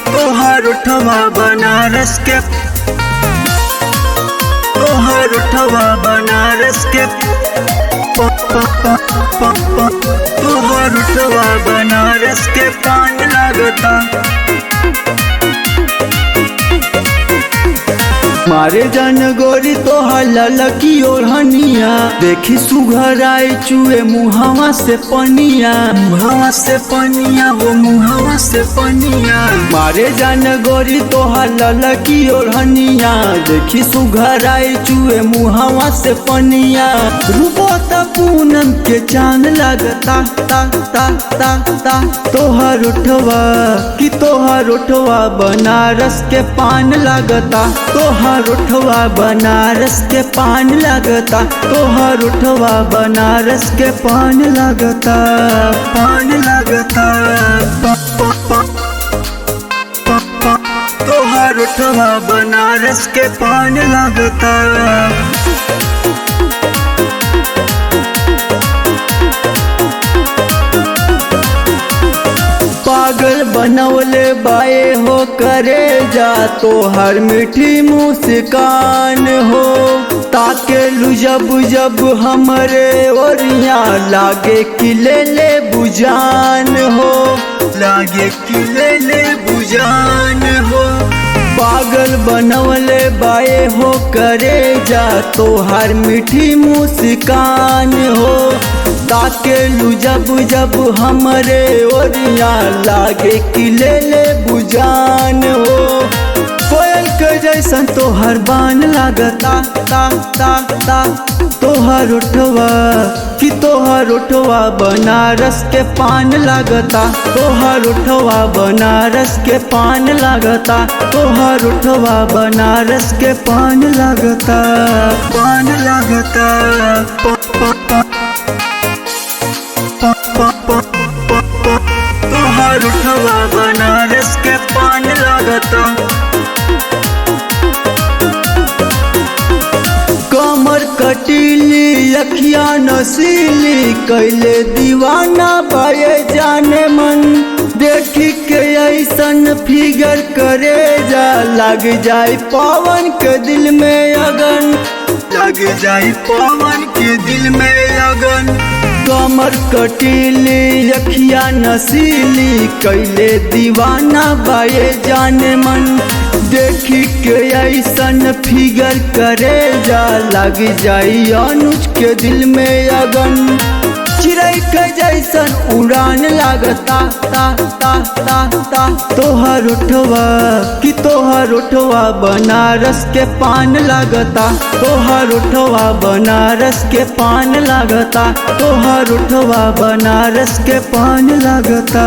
तोहर उठवा बनारस के, तोहर उठवा बनारस के, तोहर उठवा बनारस के पान लागता। मारे जन गोरी तोहर ललकी ओढ़निया, देखी सुघर आई चुए मुहावा से पनिया, मुहावा से पनिया, वो मुहावा से पनिया। मारे जन गोरी तोहर ललकी ओढ़निया, देखी सुघर आई चुए मुहावा से पनिया। रूपो त पूनम के चांद लगता ता ता ता ता। तोहर उठवा कि तोहर उठवा बनारस के पान लगता, तोहर उठवा बनारस के पान लगता, तोहर उठवा बनारस के पान लगता, पान लगता। तोहर उठवा बनारस के पान लगता। पागल बनवले बाए हो करे जा तोहर मीठी मुस्कान हो। ताके लू जब जब हमरे ओरिया, लागे कि ले ले बुझान हो, लागे कि ले ले बुझान हो। पागल बनवले बाए हो करे जा तोहर मीठी मुस्कान हो। ताके लू जब जब हमरे ओरिया, लागे कि ले ले बुझान हो। कोयल के जैसन तोहर बान लागता ता ता ता। तोहर उठवा कि तोहर उठवा बनारस के पान लागता, तोहर उठवा बनारस के पान लागता, तोहर उठवा बनारस के पान लागता, पान लागता। तोहर उठवा बनारस के पान लागता। कमर कटीली अखिया नसीली, कैले दीवाना बाए जाने मन। देखी के ऐसन फिगर करे जा, लग जाए पवन के दिल में अगन, लग जाए पवन के दिल में अगन। कमर कटीली अखिया नसीली, कैले दीवाना बाए जाने मन। देखी के ऐसन फिगर करे जा, लग जाई अनुज के दिल में अगन। चिड़ै के जैसन उड़ान लागता ता ता ता ता। तोहर उठवा कि तोहर उठवा बनारस के पान लागता, तोहर उठवा बनारस के पान लागता, तोहर उठवा बनारस के पान लागता।